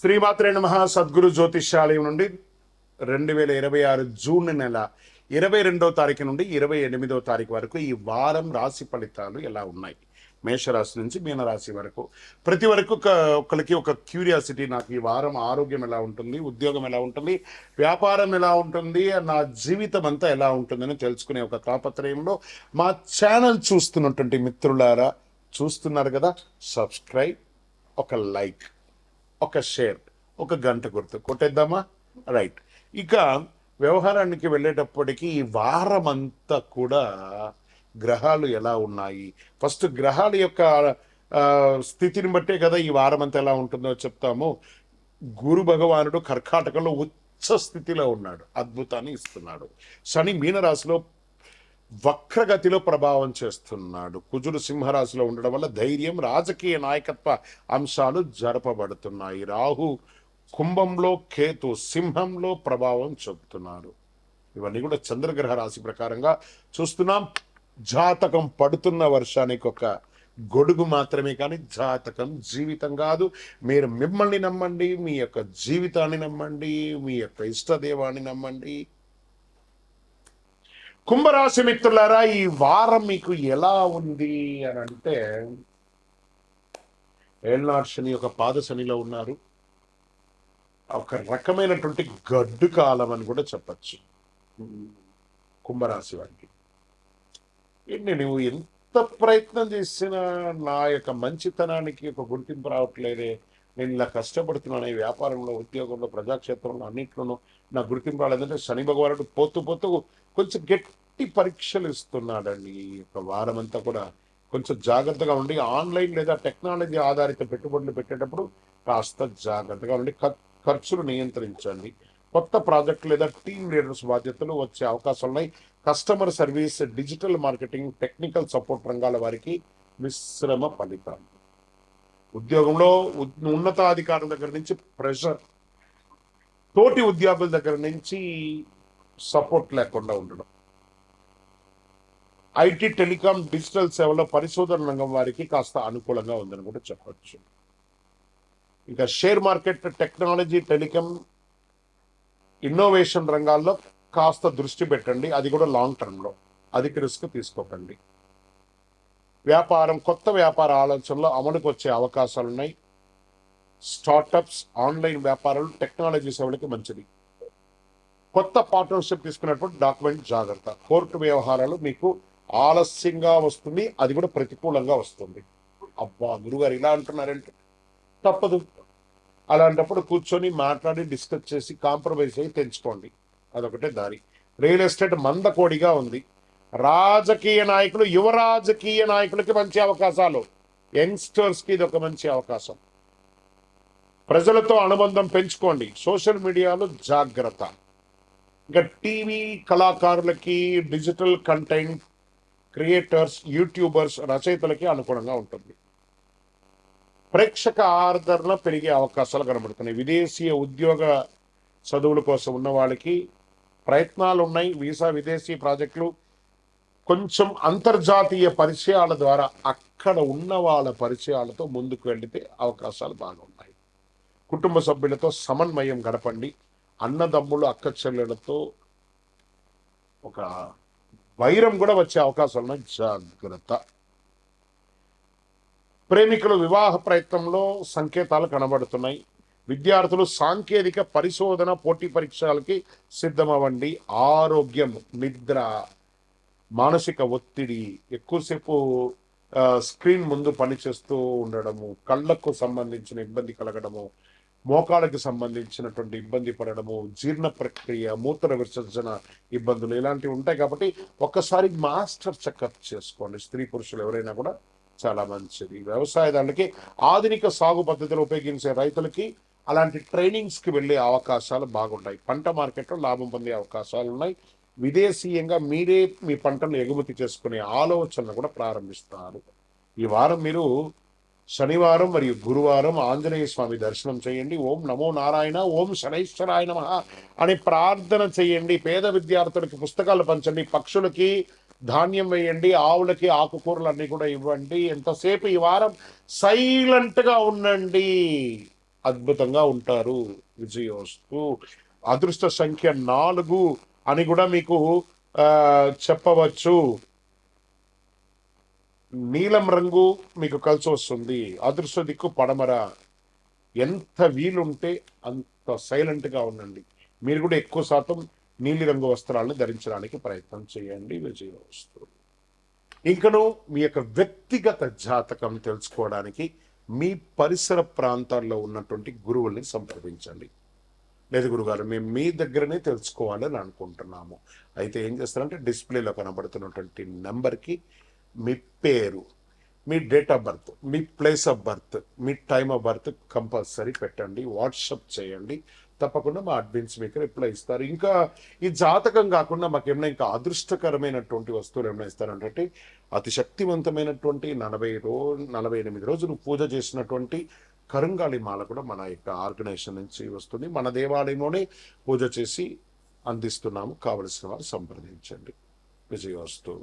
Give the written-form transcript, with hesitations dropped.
శ్రీమాత్రే నమః. సద్గురు జ్యోతిష్యాలయం నుండి 2026 జూన్ నెల 22వ తారీఖు నుండి 28వ తారీఖు వరకు ఈ వారం రాశి ఫలితాలు ఎలా ఉన్నాయి, మేషరాశి నుంచి మీనరాశి వరకు. ప్రతి వరకు ఒకరికి ఒక క్యూరియాసిటీ, నాకు ఈ వారం ఆరోగ్యం ఎలా ఉంటుంది, ఉద్యోగం ఎలా ఉంటుంది, వ్యాపారం ఎలా ఉంటుంది, నా జీవితం అంతా ఎలా ఉంటుందని తెలుసుకునే ఒక తాపత్రయంలో మా ఛానల్ చూస్తున్నటువంటి మిత్రులారా, చూస్తున్నారు కదా, సబ్స్క్రైబ్, ఒక లైక్, ఒక షేర్, ఒక గంట గుర్తు కొట్టేద్దామా? రైట్. ఇక వ్యవహారానికి వెళ్ళేటప్పటికీ ఈ వారం అంతా కూడా గ్రహాలు ఎలా ఉన్నాయి, ఫస్ట్ గ్రహాల యొక్క స్థితిని బట్టే కదా ఈ వారం అంతా ఎలా ఉంటుందో చెప్తాము. గురు భగవానుడు కర్కాటకంలో ఉచ్చ స్థితిలో ఉన్నాడు, అద్భుతాన్ని ఇస్తున్నాడు. శని మీనరాశిలో వక్రగతిలో ప్రభావం చేస్తున్నాడు. కుజుడు సింహరాశిలో ఉండడం వల్ల ధైర్యం, రాజకీయ నాయకత్వ అంశాలు జరపబడుతున్నాయి. రాహు కుంభంలో, కేతు సింహంలో ప్రభావం చూపుతున్నారు. ఇవన్నీ కూడా చంద్రగ్రహ రాశి ప్రకారంగా చూస్తున్నాం. జాతకం పడుతున్న వర్షానికి ఒక గొడుగు మాత్రమే, కానీ జాతకం జీవితం కాదు. మీరు మిమ్మల్ని నమ్మండి, మీ యొక్క జీవితాన్ని నమ్మండి, మీ యొక్క ఇష్టదేవాన్ని నమ్మండి. కుంభరాశి మిత్రులారా, ఈ వారం మీకు ఎలా ఉంది అని అంటే, ఏళ్నాడు శని యొక్క పాద శనిలో ఉన్నారు. ఒక రకమైనటువంటి గడ్డు కాలం అని కూడా చెప్పచ్చు కుంభరాశి వారికి. నువ్వు ఎంత ప్రయత్నం చేసినా నా యొక్క మంచితనానికి ఒక గుర్తింపు రావట్లేదే, నేను ఇలా కష్టపడుతున్నాను ఈ వ్యాపారంలో, ఉద్యోగంలో, ప్రజాక్షేత్రంలో, అన్నింటిలోనూ నా గుర్తింపు రాలేదంటే శని భగవానుడు పోతూ కొంచెం గట్టి పరీక్షలు ఇస్తున్నాడండి. ఈ యొక్క వారం అంతా కూడా కొంచెం జాగ్రత్తగా ఉండి, ఆన్లైన్ లేదా టెక్నాలజీ ఆధారిత పెట్టుబడులు పెట్టేటప్పుడు కాస్త జాగ్రత్తగా ఉండి ఖర్చులు నియంత్రించండి. కొత్త ప్రాజెక్టు లేదా టీమ్ లీడర్స్ బాధ్యతలు వచ్చే అవకాశాలు ఉన్నాయి. Customer service, digital marketing, technical support రంగాల వారికి మిశ్రమ ఫలితాలు. ఉద్యోగంలో ఉన్నతాధికారుల దగ్గర నుంచి ప్రెషర్, తోటి ఉద్యోగుల దగ్గర నుంచి సపోర్ట్ లేకుండా ఉండడం. ఐటీ, టెలికాం, డిజిటల్ సేవలో పరిశోధన రంగం వారికి కాస్త అనుకూలంగా ఉందని కూడా చెప్పచ్చు. ఇంకా share market, technology, telecom, innovation రంగాల్లో కాస్త దృష్టి పెట్టండి, అది కూడా లాంగ్ టర్మ్లో. అధిక రిస్క్ తీసుకోకండి. వ్యాపారం, కొత్త వ్యాపార ఆలోచనలో అమలుకు వచ్చే అవకాశాలు ఉన్నాయి. స్టార్టప్స్, ఆన్లైన్ వ్యాపారాలు, టెక్నాలజీ సేవలకి మంచిది. కొత్త పార్ట్నర్షిప్ తీసుకున్నప్పుడు డాక్యుమెంట్ జాగ్రత్త. కోర్టు వ్యవహారాలు మీకు ఆలస్యంగా వస్తుంది, అది కూడా ప్రతికూలంగా వస్తుంది. అబ్బా గురుగారు ఇలా అంటున్నారంటే తప్పదు. అలాంటప్పుడు కూర్చొని మాట్లాడి డిస్కస్ చేసి కాంప్రమైజ్ అయ్యి తెంచుకోండి, అదొకటే దారి. రియల్ ఎస్టేట్ మందకోడిగా ఉంది. రాజకీయ నాయకులు, యువ రాజకీయ నాయకులకి మంచి అవకాశాలు. యంగ్స్టర్స్కి ఇది ఒక మంచి అవకాశం. ప్రజలతో అనుబంధం పెంచుకోండి. సోషల్ మీడియాలో జాగ్రత్త. ఇంకా టీవీ కళాకారులకి, డిజిటల్ కంటెంట్ క్రియేటర్స్, యూట్యూబర్స్, రచయితలకి అనుకూలంగా ఉంటుంది. ప్రేక్షక ఆదరణ పెరిగే అవకాశాలు కనబడుతున్నాయి. విదేశీయ ఉద్యోగ చదువుల కోసం ఉన్న వాళ్ళకి ప్రయత్నాలు ఉన్నాయి. వీసా, విదేశీ ప్రాజెక్టులు, కొంచెం అంతర్జాతీయ పరిచయాల ద్వారా అక్కడ ఉన్న వాళ్ళ పరిచయాలతో ముందుకు వెళితే అవకాశాలు బాగున్నాయి. కుటుంబ సభ్యులతో సమన్వయం గడపండి. అన్నదమ్ములు, అక్క చెల్లెలతో ఒక వైరం కూడా వచ్చే అవకాశాలు ఉన్నాయి, జాగ్రత్త. ప్రేమికులు వివాహ ప్రయత్నంలో సంకేతాలు కనబడుతున్నాయి. విద్యార్థులు సాంకేతిక పరిశోధన, పోటీ పరీక్షలకి సిద్ధమవ్వండి. ఆరోగ్యం, నిద్ర, మానసిక ఒత్తిడి, ఎక్కువసేపు స్క్రీన్ ముందు పనిచేస్తూ ఉండడము, కళ్ళకు సంబంధించిన ఇబ్బంది కలగడము, మోకాళ్ళకి సంబంధించినటువంటి ఇబ్బంది పడడము, జీర్ణ ప్రక్రియ, మూత్ర విసర్జన ఇబ్బందులు ఇలాంటివి ఉంటాయి. కాబట్టి ఒక్కసారి మాస్టర్ చెకప్ చేసుకోండి. స్త్రీ పురుషులు ఎవరైనా కూడా చాలా మంచిది. వ్యవసాయదారులకి, ఆధునిక సాగు పద్ధతులు ఉపయోగించే రైతులకి అలాంటి ట్రైనింగ్స్కి వెళ్ళే అవకాశాలు బాగున్నాయి. పంట మార్కెట్లో లాభం పొందే అవకాశాలు ఉన్నాయి. విదేశీయంగా మీరే మీ పంటను ఎగుమతి చేసుకునే ఆలోచనలు కూడా ప్రారంభిస్తారు. ఈ వారం మీరు శనివారం మరియు గురువారం ఆంజనేయ స్వామి దర్శనం చేయండి. ఓం నమో నారాయణ, ఓం శనైశ్వరాయ నమః అని ప్రార్థన చేయండి. పేద విద్యార్థులకి పుస్తకాలు పంచండి. పక్షులకి ధాన్యం వేయండి. ఆవులకి ఆకుకూరలు అన్నీ కూడా ఇవ్వండి. ఎంతసేపు ఈ వారం సైలెంట్గా ఉండండి. అద్భుతంగా ఉంటారు. విజయోస్తు. అదృష్ట సంఖ్య 4 అని కూడా మీకు చెప్పవచ్చు. నీలం రంగు మీకు కలిసి వస్తుంది. అదృష్ట దిక్కు పడమర. ఎంత వీలుంటే అంత సైలెంట్గా ఉండండి. మీరు కూడా ఎక్కువ శాతం నీలిరంగు వస్త్రాలను ధరించడానికి ప్రయత్నం చేయండి. విజయోస్తు. ఇంకను మీ యొక్క వ్యక్తిగత జాతకం తెలుసుకోవడానికి మీ పరిసర ప్రాంతాల్లో ఉన్నటువంటి గురువుల్ని సంప్రదించండి. లేదు గురుగారు, మేము మీ దగ్గరనే తెలుసుకోవాలని అనుకుంటున్నాము. అయితే ఏం చేస్తారంటే డిస్ప్లేలో కనబడుతున్నటువంటి నెంబర్కి మీ పేరు, మీ డేట్ ఆఫ్ బర్త్, మీ ప్లేస్ ఆఫ్ బర్త్, మీ టైమ్ ఆఫ్ బర్త్ కంపల్సరీ పెట్టండి. వాట్సప్ చేయండి. తప్పకుండా మా అడ్మిన్స్ మీకు రిప్లై ఇస్తారు. ఇంకా ఈ జాతకం కాకుండా మాకు ఏమైనా ఇంకా అదృష్టకరమైనటువంటి వస్తువులు ఏమైనా ఇస్తారంటే అతి శక్తివంతమైనటువంటి 48 రోజులు పూజ చేసినటువంటి కరుంగాళి మాల కూడా మన యొక్క ఆర్గనైజేషన్ నుంచి వస్తుంది. మన దేవాలయంలోనే పూజ చేసి అందిస్తున్నాము. కావలసిన వారు సంప్రదించండి. విజయోస్తు.